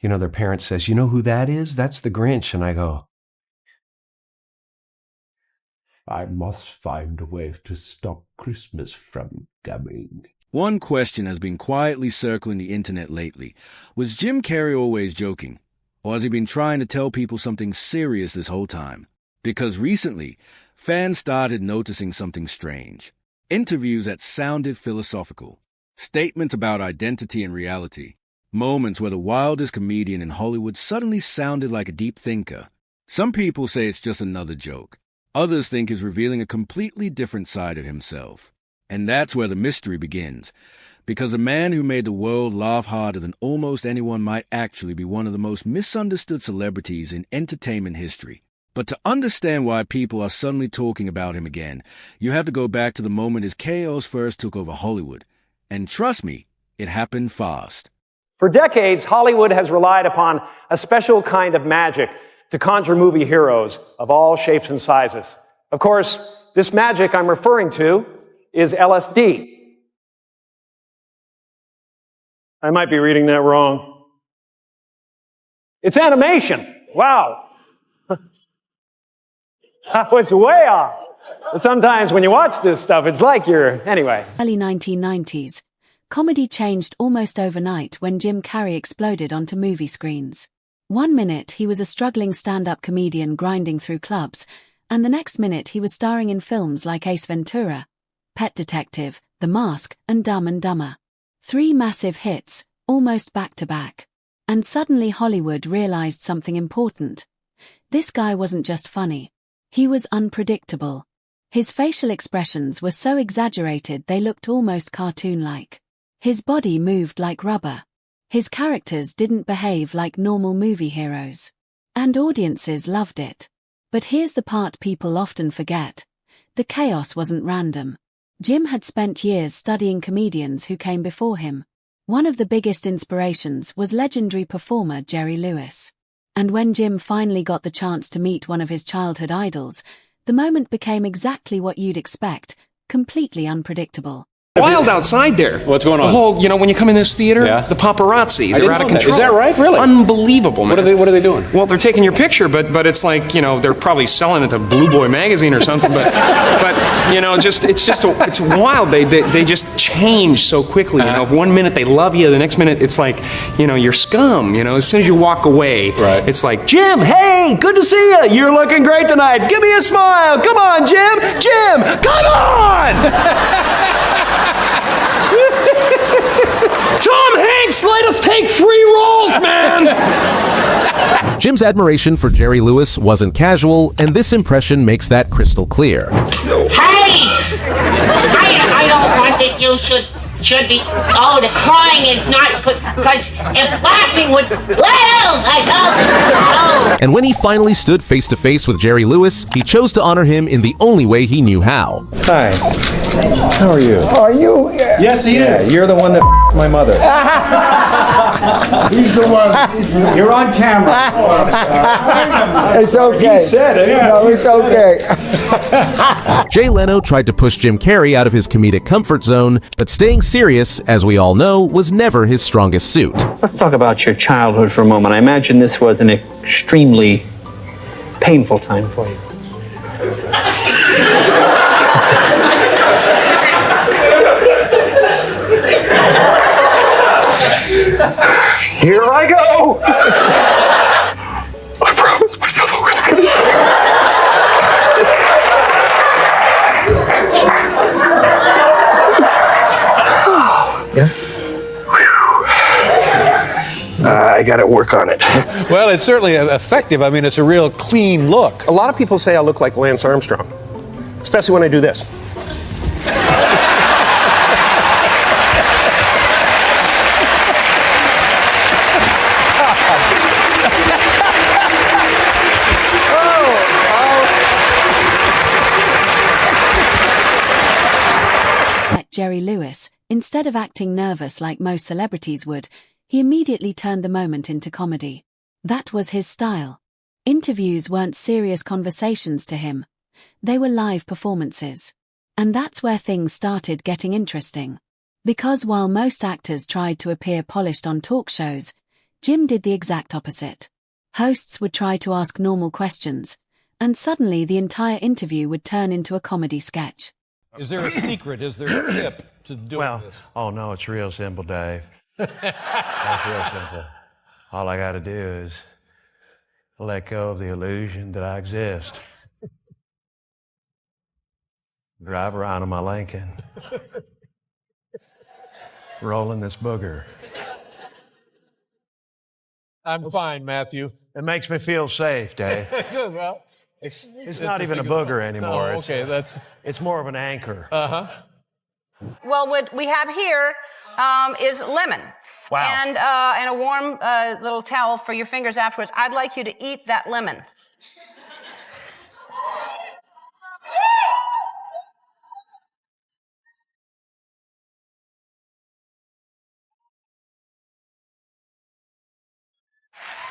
their parent says, "You know who that is? That's the Grinch." And I go, "I must find a way to stop Christmas from coming." One question has been quietly circling the internet lately. Was Jim Carrey always joking? Or has he been trying to tell people something serious this whole time? Because recently, fans started noticing something strange. Interviews that sounded philosophical. Statements about identity and reality. Moments where the wildest comedian in Hollywood suddenly sounded like a deep thinker. Some people say it's just another joke. Others think he's revealing a completely different side of himself. And that's where the mystery begins. Because a man who made the world laugh harder than almost anyone might actually be one of the most misunderstood celebrities in entertainment history. But to understand why people are suddenly talking about him again, you have to go back to the moment his chaos first took over Hollywood. And trust me, it happened fast. For decades, Hollywood has relied upon a special kind of magic to conjure movie heroes of all shapes and sizes. Of course, this magic I'm referring to is LSD. I might be reading that wrong. It's animation. Wow. I was way off. Sometimes when you watch this stuff, it's like anyway. Early 1990s, comedy changed almost overnight when Jim Carrey exploded onto movie screens. One minute he was a struggling stand-up comedian grinding through clubs, and the next minute he was starring in films like Ace Ventura, Pet Detective, The Mask, and Dumb and Dumber. 3 massive hits, almost back-to-back. And suddenly Hollywood realized something important. This guy wasn't just funny. He was unpredictable. His facial expressions were so exaggerated they looked almost cartoon-like. His body moved like rubber. His characters didn't behave like normal movie heroes. And audiences loved it. But here's the part people often forget. The chaos wasn't random. Jim had spent years studying comedians who came before him. One of the biggest inspirations was legendary performer Jerry Lewis. And when Jim finally got the chance to meet one of his childhood idols, the moment became exactly what you'd expect, completely unpredictable. Wild outside there. What's going on? The whole, when you come in this theater, Yeah. the paparazzi, they're out of control. Is that right? Really? Unbelievable, man. What are they doing? Well, they're taking your picture, but it's like, they're probably selling it to Blue Boy magazine or something, but it's wild. They just change so quickly. If one minute they love you, the next minute it's like, you're scum. As soon as you walk away, Right. It's like, "Jim, hey, good to see you. You're looking great tonight. Give me a smile. Come on, Jim. Jim, come on!" Tom Hanks, let us take 3 rolls, man! Jim's admiration for Jerry Lewis wasn't casual, and this impression makes that crystal clear. Hey! I don't want that you should be... Oh, the crying is not... Because if laughing would... Well, I don't... Oh. And when he finally stood face to face with Jerry Lewis, he chose to honor him in the only way he knew how. Hi. How are you? Are you? Yes, he is. You're the one that my mother. He's the one. You're on camera. It's okay. He said it. No, it's okay. Jay Leno tried to push Jim Carrey out of his comedic comfort zone, but staying serious, as we all know, was never his strongest suit. Let's talk about your childhood for a moment. I imagine this was an extremely painful time for you. Here I go. I promised myself I was going to. Yeah. I got to work on it. Well, it's certainly effective. I mean, it's a real clean look. A lot of people say I look like Lance Armstrong, especially when I do this. Jerry Lewis, instead of acting nervous like most celebrities would, he immediately turned the moment into comedy. That was his style. Interviews weren't serious conversations to him. They were live performances. And that's where things started getting interesting. Because while most actors tried to appear polished on talk shows, Jim did the exact opposite. Hosts would try to ask normal questions, and suddenly the entire interview would turn into a comedy sketch. Is there a secret? Is there a tip to doing this? Oh no, it's real simple, Dave. It's real simple. All I got to do is let go of the illusion that I exist. Drive around in my Lincoln, rolling this booger. I'm fine, Matthew. It makes me feel safe, Dave. Good, well. It's not even a booger anymore. Oh, okay, it's more of an anchor. Uh-huh. Well, what we have here is lemon. Wow. And a warm little towel for your fingers afterwards. I'd like you to eat that lemon.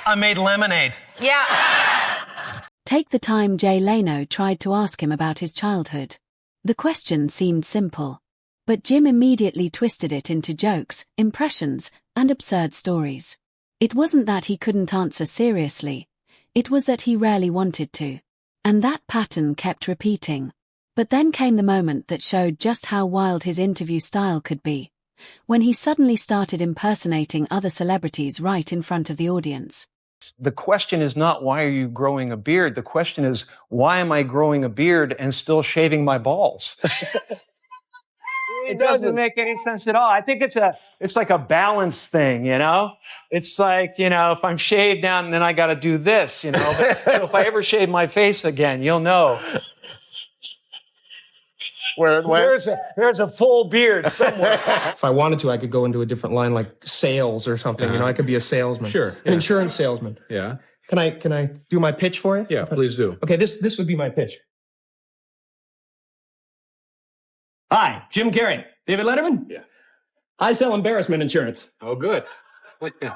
I made lemonade. Yeah. Take the time Jay Leno tried to ask him about his childhood. The question seemed simple, but Jim immediately twisted it into jokes, impressions, and absurd stories. It wasn't that he couldn't answer seriously, it was that he rarely wanted to. And that pattern kept repeating. But then came the moment that showed just how wild his interview style could be, when he suddenly started impersonating other celebrities right in front of the audience. The question is not, why are you growing a beard? The question is, why am I growing a beard and still shaving my balls? It doesn't make any sense at all. I think it's like a balance thing, you know? It's like, if I'm shaved down, then I got to do this, So if I ever shave my face again, you'll know. There's a full beard somewhere. If I wanted to, I could go into a different line like sales or something. I could be a salesman. Sure. An insurance salesman. Yeah. Can I do my pitch for you? Yeah, please do. Okay, this would be my pitch. Hi, Jim Carrey. David Letterman? Yeah. I sell embarrassment insurance. Oh, good. What the?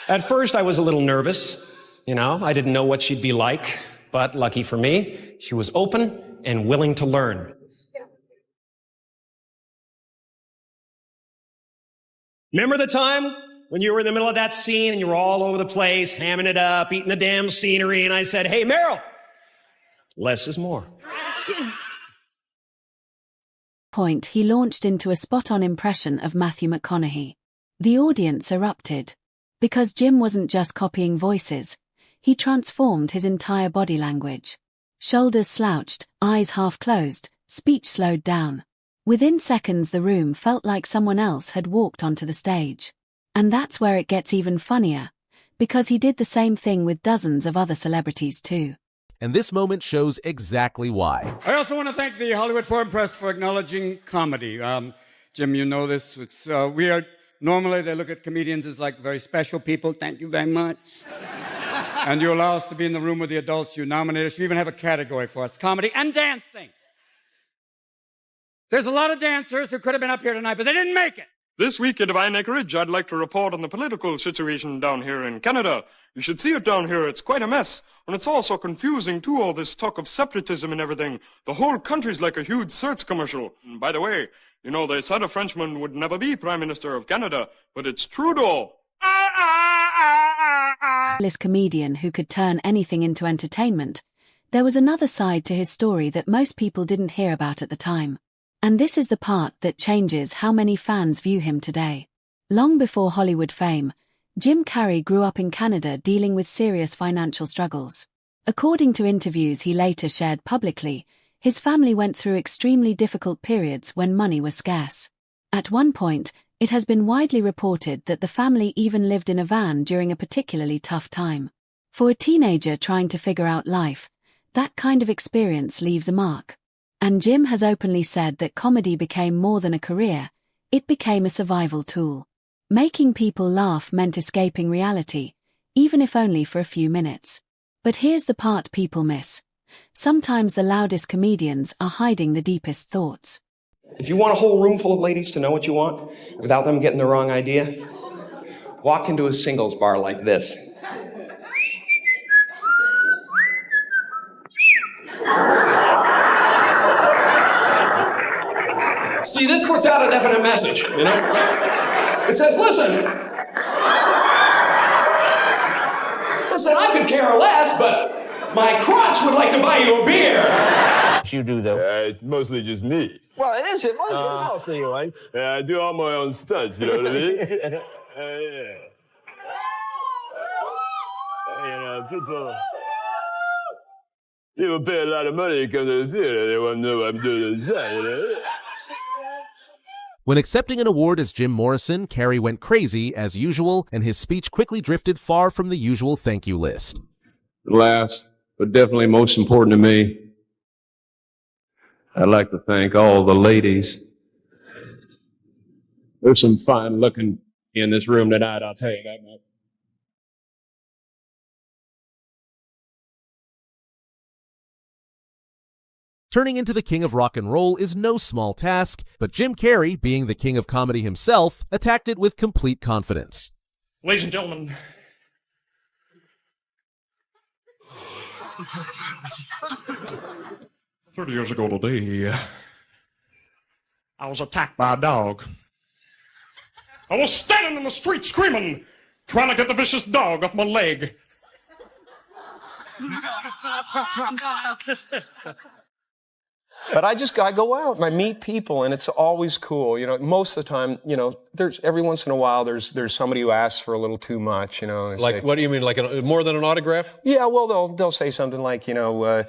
At first, I was a little nervous. I didn't know what she'd be like, but lucky for me, she was open and willing to learn. Remember the time when you were in the middle of that scene and you were all over the place, hamming it up, eating the damn scenery, and I said, "Hey, Meryl, less is more." Point, he launched into a spot-on impression of Matthew McConaughey. The audience erupted. Because Jim wasn't just copying voices, he transformed his entire body language. Shoulders slouched, eyes half closed, speech slowed down. Within seconds the room felt like someone else had walked onto the stage. And that's where it gets even funnier, because he did the same thing with dozens of other celebrities too. And this moment shows exactly why. I also want to thank the Hollywood Foreign Press for acknowledging comedy. Jim, you know this. Normally they look at comedians as like very special people. Thank you very much. And you allow us to be in the room with the adults you nominated. You even have a category for us, comedy and dancing. There's a lot of dancers who could have been up here tonight, but they didn't make it. This week in Divine Acreage, I'd like to report on the political situation down here in Canada. You should see it down here. It's quite a mess. And it's all so confusing, too, all this talk of separatism and everything. The whole country's like a huge search commercial. And by the way, they said a Frenchman would never be Prime Minister of Canada, but it's Trudeau. This comedian who could turn anything into entertainment, there was another side to his story that most people didn't hear about at the time. And this is the part that changes how many fans view him today. Long before Hollywood fame, Jim Carrey grew up in Canada dealing with serious financial struggles. According to interviews he later shared publicly, his family went through extremely difficult periods when money was scarce. At one point, it has been widely reported that the family even lived in a van during a particularly tough time. For a teenager trying to figure out life, that kind of experience leaves a mark. And Jim has openly said that comedy became more than a career, it became a survival tool. Making people laugh meant escaping reality, even if only for a few minutes. But here's the part people miss. Sometimes the loudest comedians are hiding the deepest thoughts. If you want a whole room full of ladies to know what you want, without them getting the wrong idea, walk into a singles bar like this. See, this puts out a definite message, you know? It says, listen, I could care less, but my crotch would like to buy you a beer. You do, though. It's mostly just me. Well, it is. It's mostly you, right? Yeah, I do all my own stunts, you know what I mean? Yeah. You know, people pay a lot of money to come to the theater. They want to know what I'm doing inside, you know? When accepting an award as Jim Morrison, Carrey went crazy, as usual, and his speech quickly drifted far from the usual thank you list. Last, but definitely most important to me, I'd like to thank all the ladies. There's some fine looking in this room tonight, I'll tell you that much. Turning into the king of rock and roll is no small task, but Jim Carrey, being the king of comedy himself, attacked it with complete confidence. Ladies and gentlemen, 30 years ago today, I was attacked by a dog. I was standing in the street screaming, trying to get the vicious dog off my leg. But I go out and I meet people, and it's always cool. You know, most of the time, you know, there's every once in a while there's somebody who asks for a little too much. You know, like say, what do you mean? Like more than an autograph? Yeah, well they'll say something like, hey,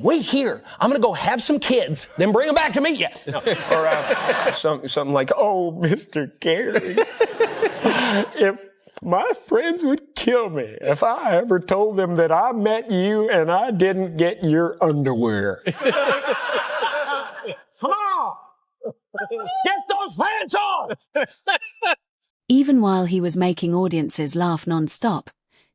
wait here, I'm gonna go have some kids, then bring them back to meet you. No, or something like, oh, Mr. Carrey, if my friends would kill me if I ever told them that I met you and I didn't get your underwear. Come on! Get those pants on! Even while he was making audiences laugh non-stop,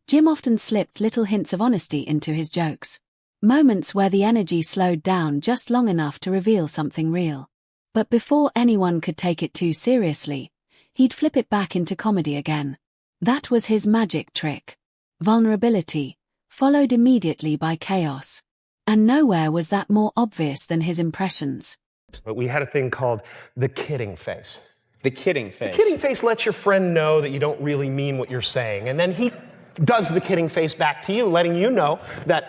Jim often slipped little hints of honesty into his jokes. Moments where the energy slowed down just long enough to reveal something real. But before anyone could take it too seriously, he'd flip it back into comedy again. That was his magic trick. Vulnerability, followed immediately by chaos. And nowhere was that more obvious than his impressions. But we had a thing called the kidding face. The kidding face. The kidding face lets your friend know that you don't really mean what you're saying, and then he does the kidding face back to you, letting you know that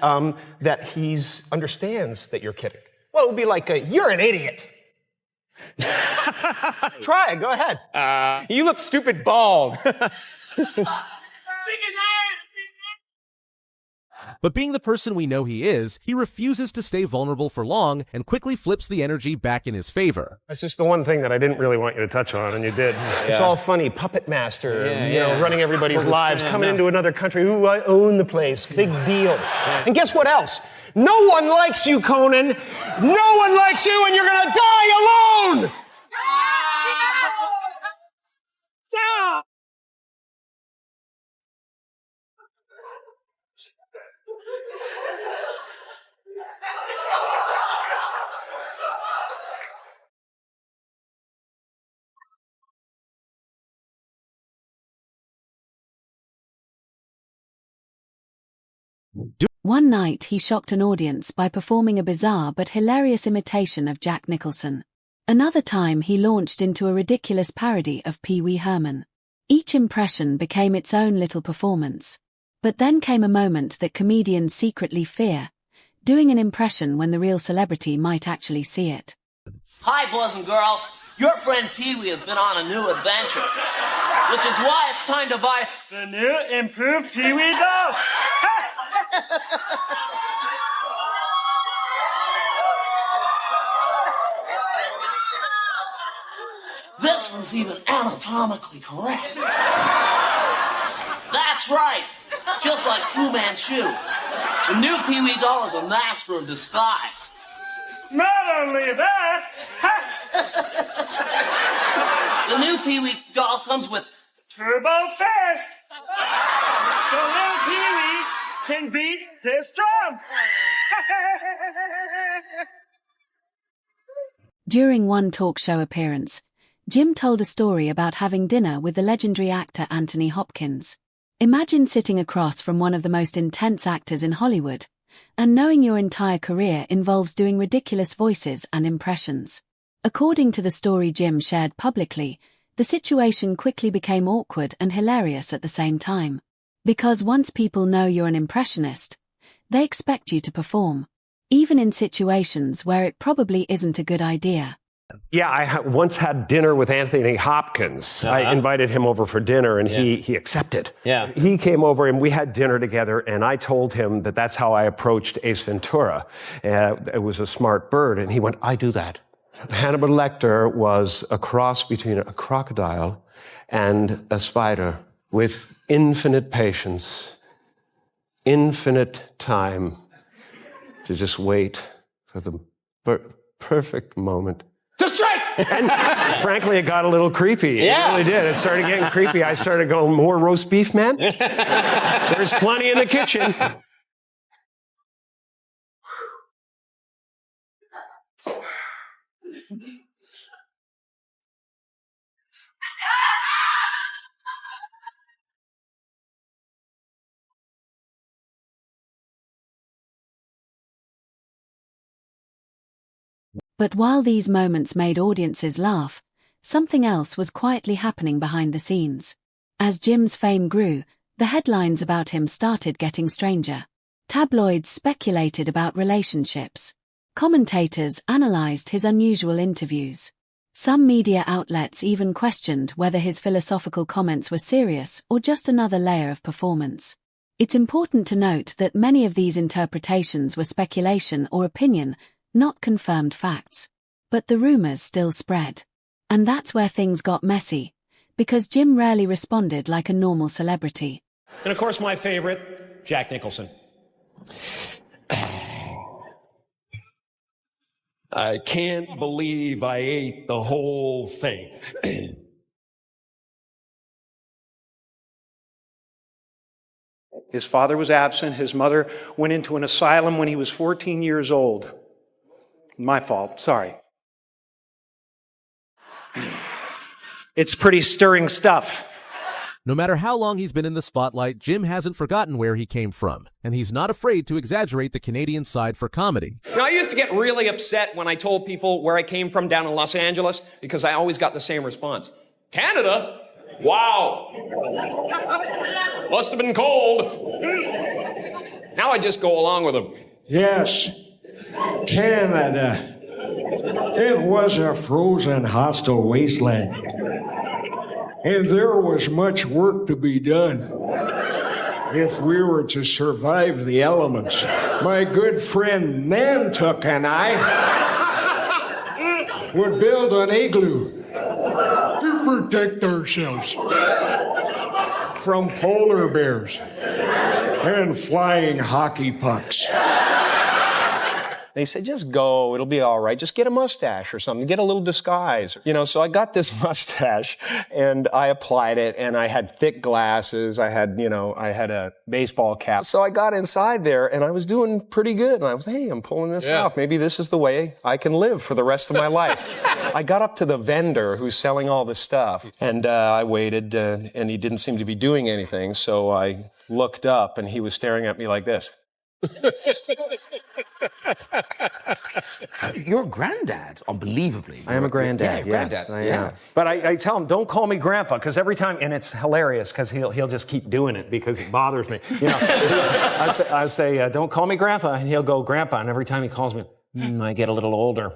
that he understands that you're kidding. Well, it would be like, you're an idiot. Try it, go ahead. You look stupid bald. But being the person we know he is, he refuses to stay vulnerable for long and quickly flips the energy back in his favor. That's just the one thing that I didn't really want you to touch on, and you did. Yeah. It's all funny, puppet master, running everybody's lives, coming into another country. Ooh, I own the place, big deal. And guess what else? No one likes you, Conan. No one likes you, and you're gonna die alone! Yeah. One night he shocked an audience by performing a bizarre but hilarious imitation of Jack Nicholson. Another time he launched into a ridiculous parody of Pee Wee Herman. Each impression became its own little performance. But then came a moment that comedians secretly fear, doing an impression when the real celebrity might actually see it. Hi, boys and girls. Your friend Pee Wee has been on a new adventure, which is why it's time to buy the new improved Pee Wee doll. This one's even anatomically correct. That's right, just like Fu Manchu. The new Pee Wee doll is a master of disguise. Not only that, the new Pee Wee doll comes with turbo fast, so little Pee Wee can beat his drum. During one talk show appearance, Jim told a story about having dinner with the legendary actor Anthony Hopkins. Imagine sitting across from one of the most intense actors in Hollywood, and knowing your entire career involves doing ridiculous voices and impressions. According to the story Jim shared publicly, the situation quickly became awkward and hilarious at the same time. Because once people know you're an impressionist, they expect you to perform, even in situations where it probably isn't a good idea. Yeah, I once had dinner with Anthony Hopkins. I invited him over for dinner, and he accepted. Yeah. He came over, and we had dinner together, and I told him that that's how I approached Ace Ventura. It was a smart bird, and he went, I do that. Hannibal Lecter was a cross between a crocodile and a spider with infinite patience, infinite time to just wait for the perfect moment. Just right! And frankly, it got a little creepy. Yeah. It really did. It started getting creepy. I started going, more roast beef, man? There's plenty in the kitchen. But while these moments made audiences laugh, something else was quietly happening behind the scenes. As Jim's fame grew, the headlines about him started getting stranger. Tabloids speculated about relationships. Commentators analyzed his unusual interviews. Some media outlets even questioned whether his philosophical comments were serious or just another layer of performance. It's important to note that many of these interpretations were speculation or opinion, not confirmed facts. But the rumors still spread. And that's where things got messy, because Jim rarely responded like a normal celebrity. And of course, my favorite, Jack Nicholson. I can't believe I ate the whole thing. His father was absent. His mother went into an asylum when he was 14 years old. My fault, sorry. It's pretty stirring stuff. No matter how long he's been in the spotlight, Jim hasn't forgotten where he came from, and he's not afraid to exaggerate the Canadian side for comedy. Now, I used to get really upset when I told people where I came from down in Los Angeles because I always got the same response. Canada? Wow. Must have been cold. Now I just go along with them. Yes, Canada. It was a frozen, hostile wasteland. And there was much work to be done if we were to survive the elements. My good friend Nantuck and I would build an igloo to protect ourselves from polar bears and flying hockey pucks. They said, just go, it'll be all right. Just get a mustache or something, get a little disguise. You know, so I got this mustache and I applied it and I had thick glasses. I had a baseball cap. So I got inside there and I was doing pretty good. And I was, hey, I'm pulling this off. Maybe this is the way I can live for the rest of my life. I got up to the vendor who's selling all this stuff and I waited and he didn't seem to be doing anything. So I looked up and he was staring at me like this. You're a granddad, unbelievably. I am a granddad, yeah, yes. granddad. I Yeah. am. But I tell him, don't call me grandpa, because every time, and it's hilarious, because he'll just keep doing it because it bothers me. You know, I say, don't call me grandpa, and he'll go grandpa, and every time he calls me, I get a little older.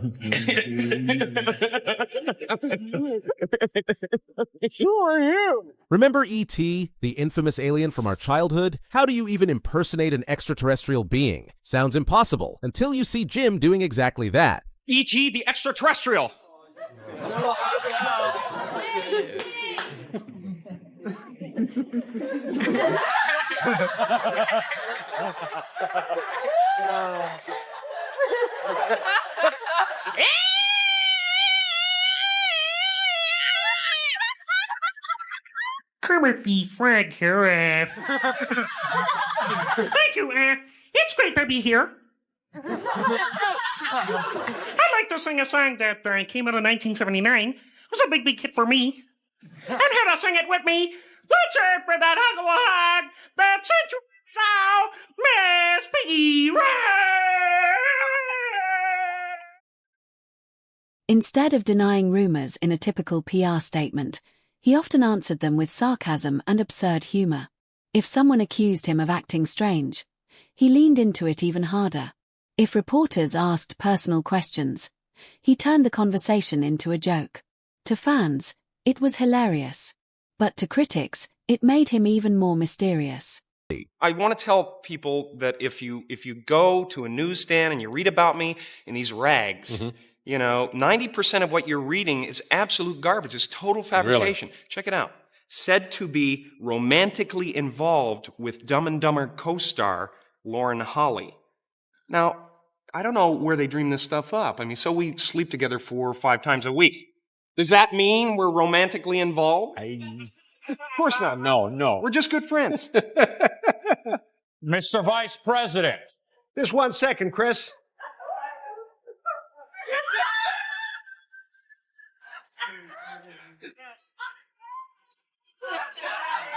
Who are you? Remember E.T., the infamous alien from our childhood? How do you even impersonate an extraterrestrial being? Sounds impossible, until you see Jim doing exactly that. E.T. the extraterrestrial. Kermit the Frog here. Thank you. It's great to be here. I'd like to sing a song that came out in 1979. It was a big hit for me. And here to sing it with me, let's hear it for that hug, that century sow, Miss Piggy Ray. Instead of denying rumors in a typical PR statement, he often answered them with sarcasm and absurd humor. If someone accused him of acting strange, he leaned into it even harder. If reporters asked personal questions, he turned the conversation into a joke. To fans, it was hilarious. But to critics, it made him even more mysterious. I want to tell people that if you go to a newsstand and you read about me in these rags, 90% of what you're reading is absolute garbage. It's total fabrication. Really? Check it out. Said to be romantically involved with Dumb and Dumber co-star Lauren Holly. Now, I don't know where they dream this stuff up. I mean, so we sleep together 4 or 5 times a week. Does that mean we're romantically involved? Of course not. No. We're just good friends. Mr. Vice President. Just 1 second, Chris.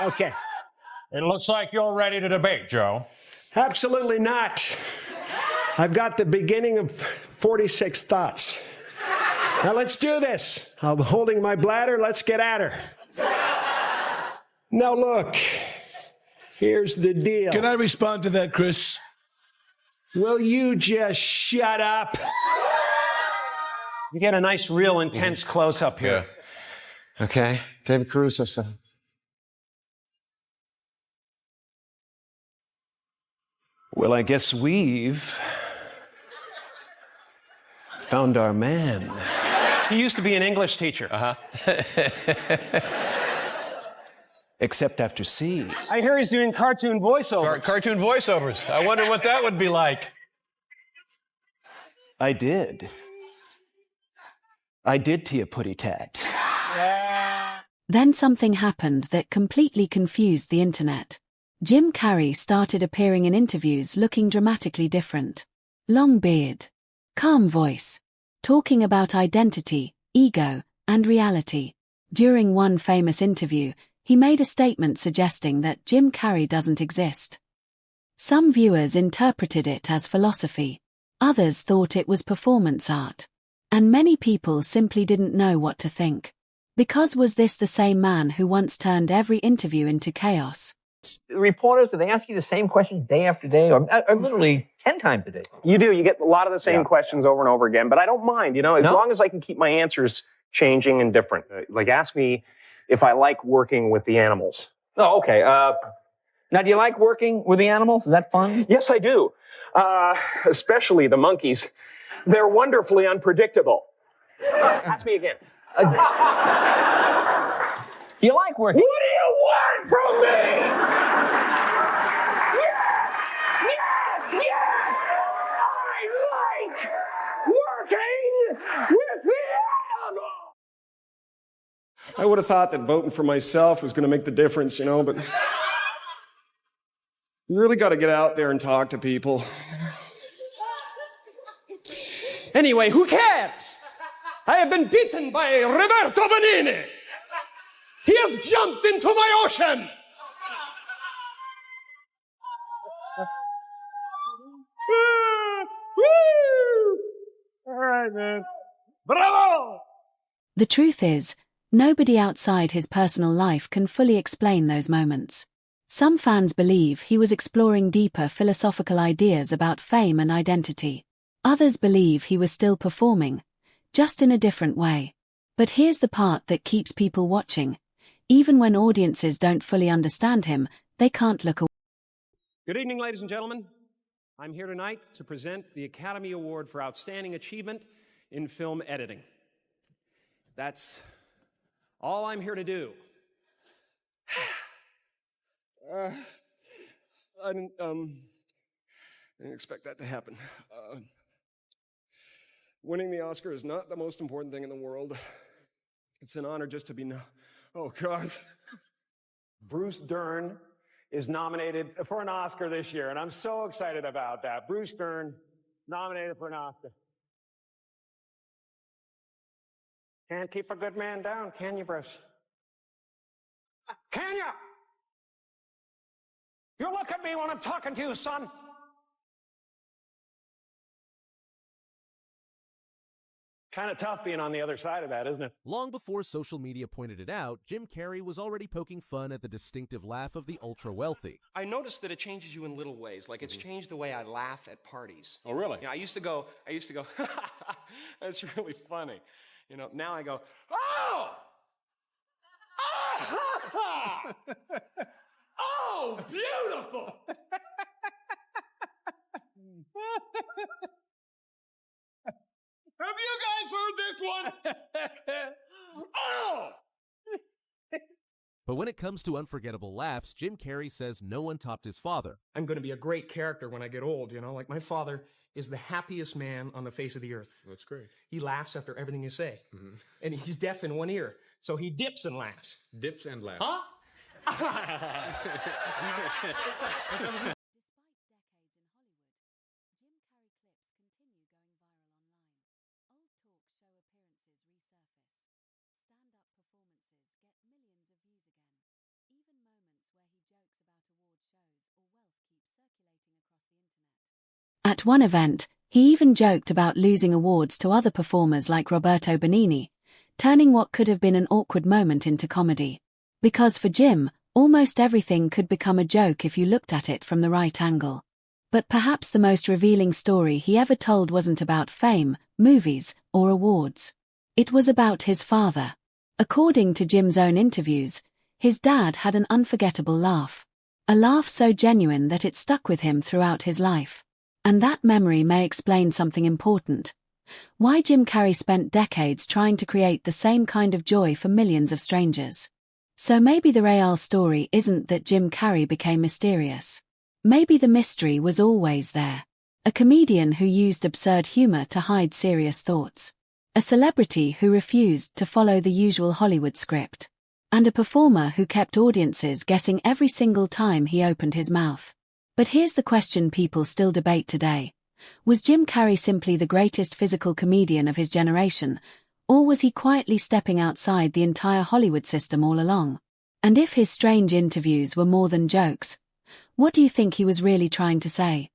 Okay. It looks like you're ready to debate, Joe. Absolutely not. I've got the beginning of 46 thoughts. Now let's do this. I'm holding my bladder. Let's get at her. Now look, here's the deal. Can I respond to that, Chris? Will you just shut up? You get a nice, real, intense close-up here. Yeah. Okay, David Caruso style. Well, I guess we've found our man. He used to be an English teacher. Except after C. I hear he's doing cartoon voiceovers. Cartoon voiceovers. I wonder what that would be like. I did tea a putty tat. Then something happened that completely confused the internet. Jim Carrey started appearing in interviews looking dramatically different. Long beard, calm voice, talking about identity, ego, and reality. During one famous interview, he made a statement suggesting that Jim Carrey doesn't exist. Some viewers interpreted it as philosophy. Others thought it was performance art. And many people simply didn't know what to think. Because was this the same man who once turned every interview into chaos? Reporters, do they ask you the same questions day after day, or literally 10 times a day? You do. You get a lot of the same questions over and over again, but I don't mind, as long as I can keep my answers changing and different. Like, ask me if I like working with the animals. Oh, okay. Now, do you like working with the animals? Is that fun? Yes, I do. Especially the monkeys. They're wonderfully unpredictable. Ask me again. Do you like working? What do you want from me? Yes! I like working with the animals! I would have thought that voting for myself was going to make the difference, but you really got to get out there and talk to people. Anyway, who cares? I have been beaten by Roberto Benigni. He has jumped into my ocean. All right, man. Bravo! The truth is, nobody outside his personal life can fully explain those moments. Some fans believe he was exploring deeper philosophical ideas about fame and identity. Others believe he was still performing, just in a different way. But here's the part that keeps people watching. Even when audiences don't fully understand him, they can't look away. Good evening, ladies and gentlemen. I'm here tonight to present the Academy Award for Outstanding Achievement in Film Editing. That's all I'm here to do. I didn't expect that to happen. Winning the Oscar is not the most important thing in the world. It's an honor just to be oh, God. Bruce Dern is nominated for an Oscar this year, and I'm so excited about that. Bruce Dern, nominated for an Oscar. Can't keep a good man down, can you, Bruce? Can you? You look at me when I'm talking to you, son. Kind of tough being on the other side of that, isn't it? Long before social media pointed it out, Jim Carrey was already poking fun at the distinctive laugh of the ultra-wealthy. I noticed that it changes you in little ways. Like, it's changed the way I laugh at parties. Oh, really? Yeah, I used to go, that's really funny. You know, now I go, oh! Ah! Oh, beautiful! Have you guys heard this one? Oh! But when it comes to unforgettable laughs, Jim Carrey says no one topped his father. I'm going to be a great character when I get old, you know? Like, my father is the happiest man on the face of the earth. That's great. He laughs after everything you say. And he's deaf in one ear, so he dips and laughs. Dips and laughs. Huh? At one event, he even joked about losing awards to other performers like Roberto Benigni, turning what could have been an awkward moment into comedy. Because for Jim, almost everything could become a joke if you looked at it from the right angle. But perhaps the most revealing story he ever told wasn't about fame, movies, or awards. It was about his father. According to Jim's own interviews, his dad had an unforgettable laugh. A laugh so genuine that it stuck with him throughout his life. And that memory may explain something important. Why Jim Carrey spent decades trying to create the same kind of joy for millions of strangers. So maybe the real story isn't that Jim Carrey became mysterious. Maybe the mystery was always there. A comedian who used absurd humor to hide serious thoughts. A celebrity who refused to follow the usual Hollywood script. And a performer who kept audiences guessing every single time he opened his mouth. But here's the question people still debate today. Was Jim Carrey simply the greatest physical comedian of his generation, or was he quietly stepping outside the entire Hollywood system all along? And if his strange interviews were more than jokes, what do you think he was really trying to say?